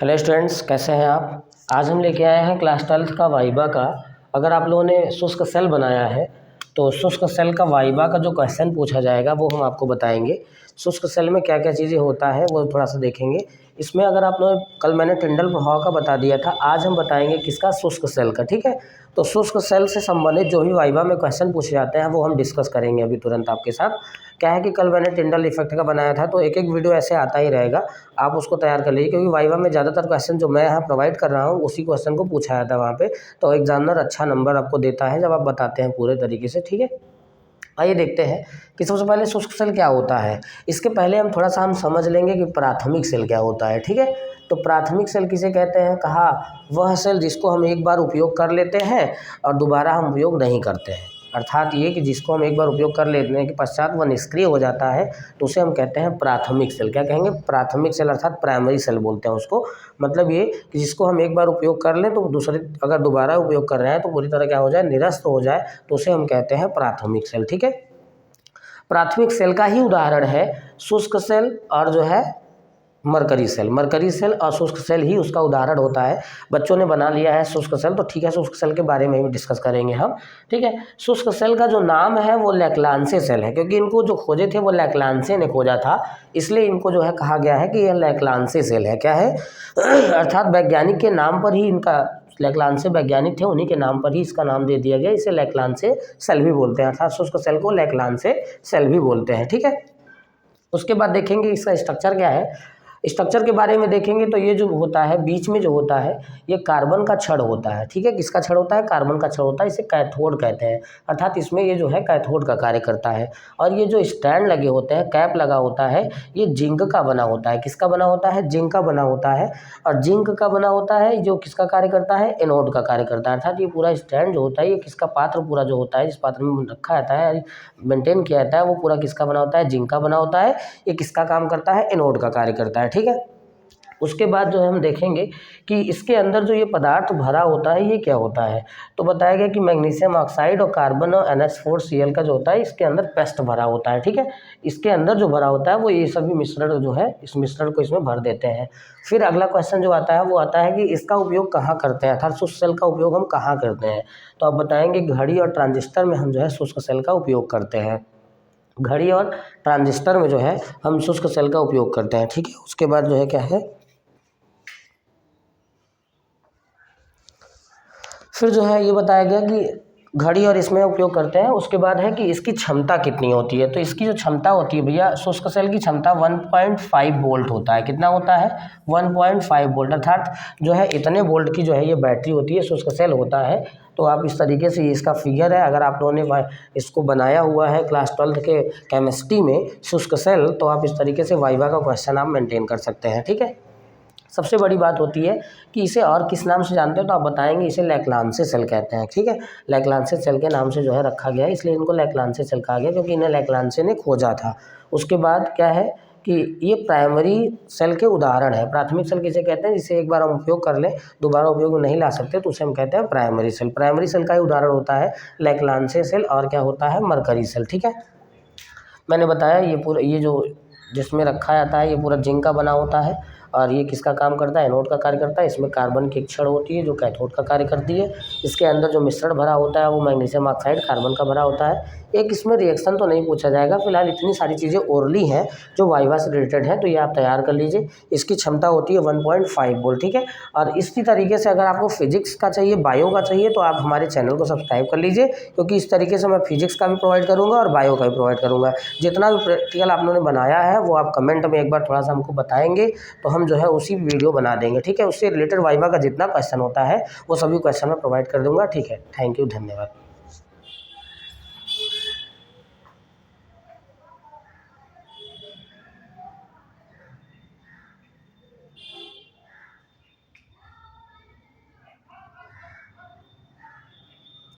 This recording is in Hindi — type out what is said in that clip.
हेलो स्टूडेंट्स, कैसे हैं आप। आज हम लेके आए हैं क्लास 12 का वाइवा का। अगर आप लोगों ने शुष्क सेल बनाया है तो शुष्क सेल का वाइवा का जो क्वेश्चन पूछा जाएगा वो हम आपको बताएंगे। शुष्क सेल में क्या क्या चीज़ें होता है वो थोड़ा सा देखेंगे। इसमें अगर आप लोग कल मैंने टिंडल प्रभाव का बता दिया था, आज हम बताएंगे किसका, शुष्क सेल का। ठीक है, तो शुष्क सेल से संबंधित जो भी वाइवा में क्वेश्चन पूछे जाते हैं वो हम डिस्कस करेंगे अभी तुरंत आपके साथ। क्या है कि कल मैंने टिंडल इफेक्ट का बनाया था, तो एक एक वीडियो ऐसे आता ही रहेगा, आप उसको तैयार कर लीजिए, क्योंकि वाइवा में ज़्यादातर क्वेश्चन जो मैं यहाँ प्रोवाइड कर रहा हूँ उसी क्वेश्चन को पूछा जाता है वहाँ पे। तो एग्जामिनर अच्छा नंबर आपको देता है जब आप बताते हैं पूरे तरीके से। ठीक है, आइए देखते हैं कि सबसे पहले शुष्क सेल क्या होता है। इसके पहले हम थोड़ा सा समझ लेंगे कि प्राथमिक सेल क्या होता है। ठीक है, तो प्राथमिक सेल किसे कहते हैं, कहा वह सेल जिसको हम एक बार उपयोग कर लेते हैं और दोबारा हम उपयोग नहीं करते हैं। अर्थात ये कि जिसको हम एक बार उपयोग कर लेने के पश्चात वह निष्क्रिय हो जाता है, तो उसे हम कहते हैं प्राथमिक सेल। क्या कहेंगे, प्राथमिक सेल, अर्थात प्राइमरी सेल बोलते हैं उसको। मतलब ये कि जिसको हम एक बार उपयोग कर लें तो दूसरे अगर दोबारा उपयोग कर रहे हैं तो पूरी तरह क्या हो जाए, निरस्त हो जाए, तो उसे हम कहते हैं प्राथमिक सेल। ठीक है, प्राथमिक सेल का ही उदाहरण है शुष्क सेल और जो है मरकरी सेल। मरकरी सेल और शुष्क सेल ही उसका उदाहरण होता है। बच्चों ने बना लिया है शुष्क सेल, तो ठीक है, शुष्क सेल के बारे में ही डिस्कस करेंगे हम। ठीक है, शुष्क सेल का जो नाम है वो लैक्लांसे सेल है, क्योंकि इनको जो खोजे थे वो लैक्लांसे ने खोजा था, इसलिए इनको जो है कहा गया है कि यह लैक्लांसे सेल है। क्या है अर्थात वैज्ञानिक के नाम पर ही इनका, लैक्लांसे वैज्ञानिक थे उन्हीं के नाम पर ही इसका नाम दे दिया गया, इसे लैक्लांसे सेल भी बोलते हैं, अर्थात शुष्क सेल को लैक्लांसे सेल भी बोलते हैं। ठीक है, उसके बाद देखेंगे इसका स्ट्रक्चर क्या है। स्ट्रक्चर के बारे में देखेंगे तो ये जो होता है बीच में जो होता है ये कार्बन का छड़ होता है। ठीक है, किसका छड़ होता है, कार्बन का छड़ होता है, इसे कैथोड कहते हैं। अर्थात इसमें ये जो है कैथोड का कार्य करता है। और ये जो स्टैंड लगे होते हैं, कैप लगा होता है, ये जिंक का बना होता है। किसका बना होता है, जिंक का बना होता है। और जिंक का बना होता है जो किसका कार्य करता है, एनोड का कार्य करता है। अर्थात ये पूरा स्टैंड जो होता है, ये किसका पात्र पूरा जो होता है, जिस पात्र में रखा जाता है, मेंटेन किया जाता है, वो पूरा किसका बना होता है, जिंक का बना होता है। ये किसका काम करता है, एनोड का कार्य करता है। ठीक है, उसके बाद जो है हम देखेंगे कि इसके अंदर जो ये पदार्थ भरा होता है ये क्या होता है। तो बताया गया कि मैग्नीशियम ऑक्साइड और कार्बन और NH4Cl का जो होता है इसके अंदर पेस्ट भरा होता है। ठीक है, इसके अंदर जो भरा होता है वो ये सभी मिश्रण जो है, इस मिश्रण को इसमें भर देते हैं। फिर अगला क्वेश्चन जो आता है वो आता है कि इसका उपयोग कहाँ करते हैं, अर्थात शुष्क सेल का उपयोग हम कहाँ करते हैं। तो आप बताएंगे घड़ी और ट्रांजिस्टर में हम जो है शुष्क सेल का उपयोग करते हैं। घड़ी और ट्रांजिस्टर में जो है हम शुष्क सेल का उपयोग करते हैं। ठीक है, उसके बाद जो है क्या है, फिर जो है ये बताया गया कि घड़ी और इसमें उपयोग करते हैं। उसके बाद है कि इसकी क्षमता कितनी होती है। तो इसकी जो क्षमता होती है भैया, शुष्क सेल की क्षमता 1.5 वोल्ट होता है। कितना होता है, 1.5 वोल्ट, अर्थात जो है इतने वोल्ट की जो है ये बैटरी होती है, शुष्क सेल होता है। तो आप इस तरीके से, ये इसका फिगर है, अगर आप लोगों ने इसको बनाया हुआ है क्लास 12 के केमिस्ट्री में शुष्क सेल, तो आप इस तरीके से वाइवा का क्वेश्चन आप मेंटेन कर सकते हैं। ठीक है, सबसे बड़ी बात होती है कि इसे और किस नाम से जानते हैं, तो आप बताएंगे इसे लैक्लांसे सेल कहते हैं। ठीक है, लैक्लांसे सेल के नाम से जो है रखा गया है, इसलिए इनको लैक्लांसे सेल कहा गया, क्योंकि इन्हें लैक्लांसे ने खोजा था। उसके बाद क्या है कि ये प्राइमरी सेल के उदाहरण है। प्राथमिक सेल किसे कहते हैं, जिसे एक बार हम उपयोग कर लें दोबारा उपयोग में नहीं ला सकते, तो उसे हम कहते हैं प्राइमरी सेल। प्राइमरी सेल का ही उदाहरण होता है लैक्लांसे सेल और क्या होता है, मरकरी सेल। ठीक है, मैंने बताया ये पूरा, ये जो जिसमें रखा जाता है ये पूरा जिंक का बना होता है, और ये किसका काम करता है, एनोड का कार्य करता है। इसमें कार्बन की एक छड़ होती है जो कैथोड का कार्य करती है। इसके अंदर जो मिश्रण भरा होता है वो मैग्नीशियम ऑक्साइड कार्बन का भरा होता है। एक इसमें रिएक्शन तो नहीं पूछा जाएगा फिलहाल, इतनी सारी चीज़ें ओरली हैं जो वाइवा से रिलेटेड है, तो ये आप तैयार कर लीजिए। इसकी क्षमता होती है 1.5 वोल्ट। ठीक है, और इसी तरीके से अगर आपको फिजिक्स का चाहिए, बायो का चाहिए, तो आप हमारे चैनल को सब्सक्राइब कर लीजिए, क्योंकि इस तरीके से मैं फिजिक्स का भी प्रोवाइड करूँगा और बायो का भी प्रोवाइड करूँगा। जितना भी प्रैक्टिकल आप लोगों ने बनाया है वो आप कमेंट में एक बार थोड़ा सा हमको बताएंगे, तो हम जो है उसी वीडियो बना देंगे। ठीक है, उससे रिलेटेड वाइवा का जितना क्वेश्चन होता है वो सभी क्वेश्चन मैं प्रोवाइड कर दूंगा। ठीक है, थैंक यू, धन्यवाद।